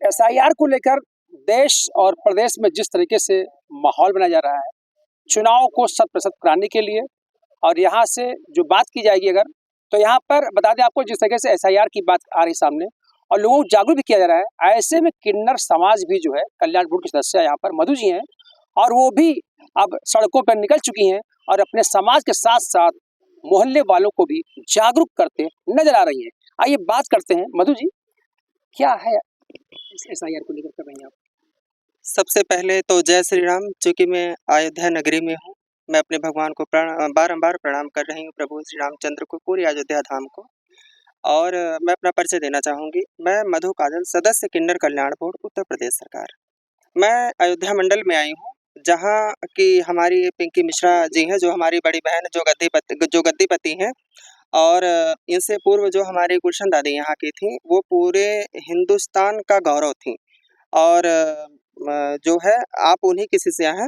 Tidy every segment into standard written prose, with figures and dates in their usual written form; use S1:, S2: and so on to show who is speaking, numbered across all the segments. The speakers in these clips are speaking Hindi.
S1: एसआईआर को लेकर देश और प्रदेश में जिस तरीके से माहौल बनाया जा रहा है, चुनाव को 100% कराने के लिए, और यहाँ से जो बात की जाएगी अगर, तो यहाँ पर बता दें आपको, जिस तरीके से एसआईआर की बात आ रही सामने और लोगों को जागरूक भी किया जा रहा है, ऐसे में किन्नर समाज भी जो है, कल्याण बोर्ड के सदस्य यहाँ पर मधु जी हैं, और वो भी अब सड़कों पर निकल चुकी हैं और अपने समाज के साथ साथ मोहल्ले वालों को भी जागरूक करते नजर आ रही हैं। आइए बात करते हैं, मधु जी क्या है इस एसआईआर को लेकर कर रही हैं आप?
S2: सबसे पहले तो जय श्री राम। चूँकि मैं अयोध्या नगरी में हूँ, मैं अपने भगवान को बारंबार प्रणाम कर रही हूँ, प्रभु श्री रामचंद्र को, पूरी अयोध्या धाम को। और मैं अपना परिचय देना चाहूँगी। मैं मधु काजल, सदस्य किन्नर कल्याण बोर्ड, उत्तर प्रदेश सरकार। मैं अयोध्या मंडल में आई हूँ, जहाँ की हमारी पिंकी मिश्रा जी हैं, जो हमारी बड़ी बहन जो गद्दीपति हैं, और इनसे पूर्व जो हमारी गुलशन दादी यहाँ की थीं, वो पूरे हिंदुस्तान का गौरव थीं। और जो है आप उन्हीं की शिष्या हैं।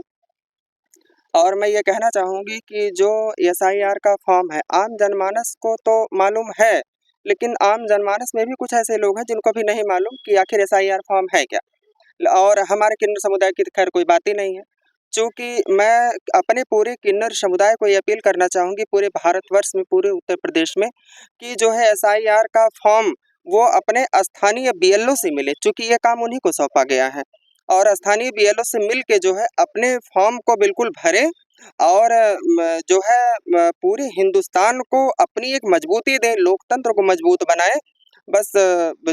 S2: और मैं ये कहना चाहूँगी कि जो एसआईआर का फॉर्म है, आम जनमानस को तो मालूम है, लेकिन आम जनमानस में भी कुछ ऐसे लोग हैं जिनको भी नहीं मालूम कि आखिर एसआईआर फॉर्म है क्या। और हमारे किन्नर समुदाय की तो खैर कोई बात ही नहीं है। चूँकि मैं अपने पूरे किन्नर समुदाय को ये अपील करना चाहूँगी, पूरे भारतवर्ष में, पूरे उत्तर प्रदेश में, कि जो है एसआईआर का फॉर्म वो अपने स्थानीय बीएलओ से मिले, चूँकि ये काम उन्हीं को सौंपा गया है। और स्थानीय बीएलओ से मिल के जो है अपने फॉर्म को बिल्कुल भरें, और जो है पूरे हिंदुस्तान को अपनी एक मजबूती दें, लोकतंत्र को मजबूत बनाएं। बस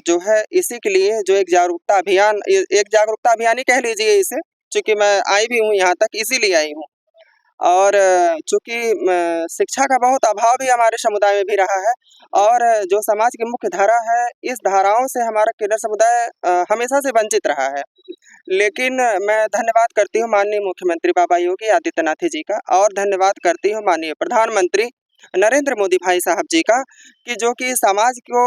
S2: जो है इसी के लिए जो एक जागरूकता अभियान ही कह लीजिए इसे, चूँकि मैं आई भी हूँ यहाँ तक इसीलिए आई हूँ। और चूँकि शिक्षा का बहुत अभाव भी हमारे समुदाय में भी रहा है, और जो समाज की मुख्य धारा है, इस धाराओं से हमारा किन्नर समुदाय हमेशा से वंचित रहा है। लेकिन मैं धन्यवाद करती हूँ माननीय मुख्यमंत्री बाबा योगी आदित्यनाथ जी का, और धन्यवाद करती हूँ माननीय प्रधानमंत्री नरेंद्र मोदी भाई साहब जी का, कि जो कि समाज को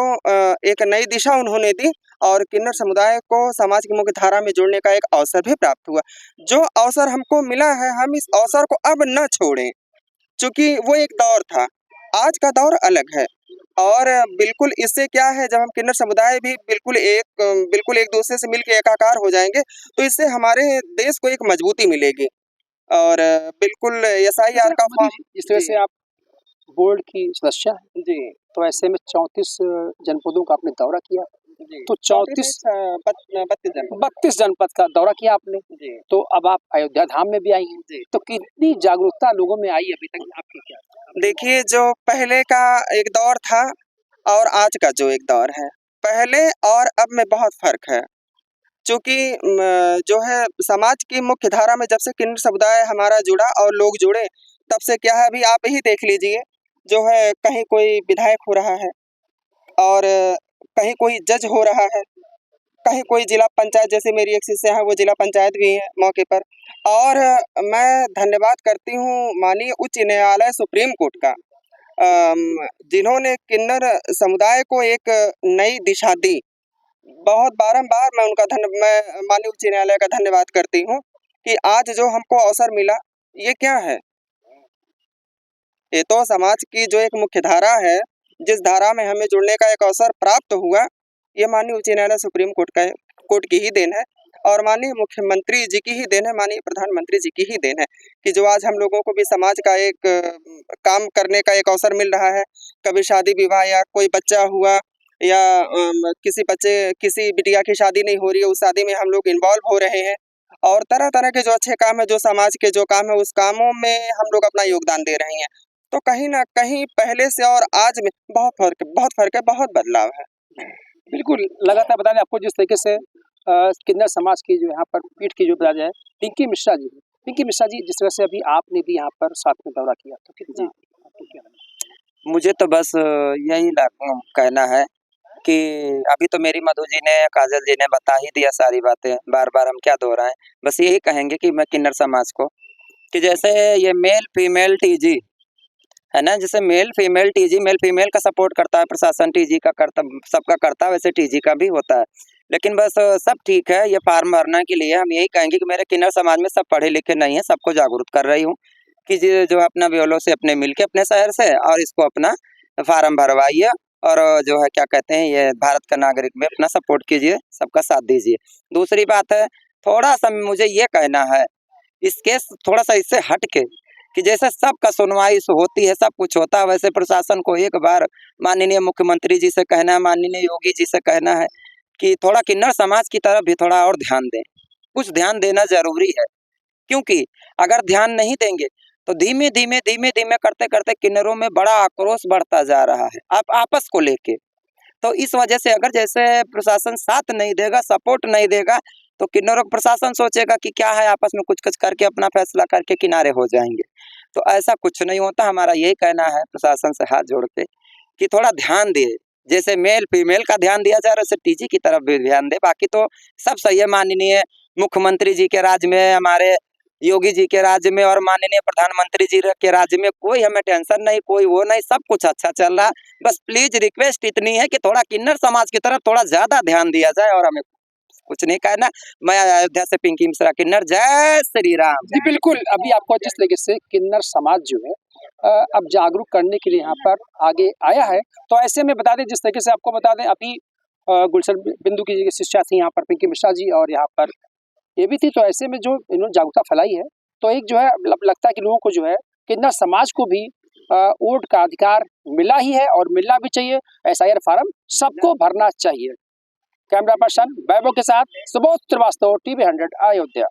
S2: एक नई दिशा उन्होंने दी, और किन्नर समुदाय को समाज की मुख्य धारा में जोड़ने का एक अवसर भी प्राप्त हुआ। जो अवसर हमको मिला है, हम इस अवसर को अब न छोड़ें, चूँकि वो एक दौर था, आज का दौर अलग है। और बिल्कुल इससे क्या है, जब हम किन्नर समुदाय भी बिल्कुल एक दूसरे से मिलके एकाकार हो जाएंगे, तो इससे हमारे देश को एक मजबूती मिलेगी। और बिल्कुल एसआईआर का फॉर्म,
S1: इस तरह से आप बोर्ड की सदस्य हैं जी, तो ऐसे में 34 जनपदों का आपने दौरा किया जी। तो 32 जनपद का दौरा किया आपने जी। तो अब आप अयोध्या धाम में भी आई हैं जी, तो कितनी जागरूकता लोगों में आई अभी तक आपकी क्या?
S2: देखिए, जो पहले का एक दौर था और आज का जो एक दौर है, पहले और अब में बहुत फर्क है। चूँकि जो है समाज की मुख्य धारा में जब से किन्नर समुदाय हमारा जुड़ा और लोग जुड़े, तब से क्या है, अभी आप ही देख लीजिए, जो है कहीं कोई विधायक हो रहा है, और कहीं कोई जज हो रहा है, कहीं कोई जिला पंचायत, जैसे मेरी एक शिष्या है वो जिला पंचायत भी है मौके पर। और मैं धन्यवाद करती हूँ माननीय उच्च न्यायालय सुप्रीम कोर्ट का, जिन्होंने किन्नर समुदाय को एक नई दिशा दी। बहुत बारंबार मैं माननीय उच्च न्यायालय का धन्यवाद करती हूँ कि आज जो हमको अवसर मिला, ये क्या है, ये तो समाज की जो एक मुख्य धारा है, जिस धारा में हमें जुड़ने का एक अवसर प्राप्त हुआ, ये माननीय उच्च न्यायालय सुप्रीम कोर्ट की ही देन है, और माननीय मुख्यमंत्री जी की ही देन है, माननीय प्रधानमंत्री जी की ही देन है, कि जो आज हम लोगों को भी समाज का एक काम करने का एक अवसर मिल रहा है। कभी शादी विवाह या कोई बच्चा हुआ, या किसी बिटिया की शादी नहीं हो रही है, उस शादी में हम लोग इन्वॉल्व हो रहे हैं, और तरह तरह के जो अच्छे काम है, जो समाज के जो काम है, उस कामों में हम लोग अपना योगदान दे रहे हैं। तो कहीं ना कहीं पहले से और आज में बहुत फर्क है, बहुत बदलाव है।
S1: बिल्कुल, लगातार बता दें आपको, जिस तरीके से किन्नर समाज की जो यहाँ पर पीठ की जो बताया जाए, पिंकी मिश्रा जी, जिस तरह से अभी आपने भी यहाँ पर साथ में दौरा किया, तो कितना आपको क्या लगा?
S3: मुझे तो बस यही कहना है कि अभी तो मेरी मधु जी ने, काजल जी ने बता ही दिया सारी बातें, बार बार हम क्या दोहराएं। बस यही कहेंगे कि मैं किन्नर समाज को, कि जैसे ये मेल फीमेल टीजी है ना, जैसे मेल फीमेल का सपोर्ट करता है प्रशासन, टीजी का करता, सबका करता है, वैसे टीजी का भी होता है। लेकिन बस सब ठीक है, ये फार्म भरने के लिए हम यही कहेंगे कि मेरे किन्नर समाज में सब पढ़े लिखे नहीं है, सबको जागरूक कर रही हूँ कि जो अपना बीएलओ से अपने मिल के अपने शहर से, और इसको अपना फार्म भरवाइए, और जो है क्या कहते हैं ये भारत का नागरिक में अपना सपोर्ट कीजिए, सबका साथ दीजिए। दूसरी बात है, थोड़ा-सा मुझे ये कहना है, इस केस थोड़ा-सा इससे हट के कि जैसे सबका सुनवाई होती है, सब कुछ होता है, वैसे प्रशासन को एक बार माननीय मुख्यमंत्री जी से कहना है, माननीय योगी जी से कहना है कि थोड़ा किन्नर समाज की तरफ भी थोड़ा और ध्यान दें। कुछ ध्यान देना ज़रूरी है, क्योंकि अगर ध्यान नहीं देंगे तो धीमे-धीमे, धीमे-धीमे करते-करते किन्नरों में बड़ा आक्रोश बढ़ता जा रहा है, आपस को लेके। तो इस वजह से अगर जैसे प्रशासन साथ नहीं देगा, सपोर्ट नहीं देगा, तो किन्नरों का प्रशासन सोचेगा कि क्या है, आपस में कुछ-कुछ करके अपना फैसला करके किनारे हो जाएँगे। तो ऐसा कुछ नहीं होता, हमारा यही कहना है प्रशासन से हाथ जोड़ के कि थोड़ा ध्यान दें। जैसे मेल-फीमेल का ध्यान दिया जा रहा है, वैसे टीजी की तरफ भी ध्यान दें। बाकी तो सब सही है, माननीय मुख्यमंत्री जी के राज में, हमारे योगी जी के राज्य में और माननीय प्रधानमंत्री जी के राज्य में कोई हमें टेंशन नहीं, कोई वो नहीं, सब कुछ अच्छा चल रहा। बस प्लीज़ रिक्वेस्ट इतनी है कि थोड़ा किन्नर समाज की तरफ थोड़ा ज़्यादा ध्यान दिया जाए और हमें कुछ नहीं कहना। मैं अयोध्या से पिंकी मिश्रा किन्नर, जय श्री राम।
S1: जी बिल्कुल, अभी आपको जिस तरीके से किन्नर समाज जो है अब जागरूक करने के लिए यहाँ पर आगे आया है, तो ऐसे में बता दें, जिस तरीके से आपको बता दें, अभी गुलशन बिंदु की जी शिष्या थी यहाँ पर पिंकी मिश्रा जी, और यहाँ पर ये भी थी। तो ऐसे में जो इन्होंने जागरूकता फैलाई है, तो एक जो है लगता है कि लोगों को जो है किन्नर समाज को भी वोट का अधिकार मिला ही है और मिलना भी चाहिए। एसआईआर फार्म सबको भरना चाहिए। कैमरा पर्सन वैभव के साथ सुबोध श्रीवास्तव, टीवी 100 अयोध्या।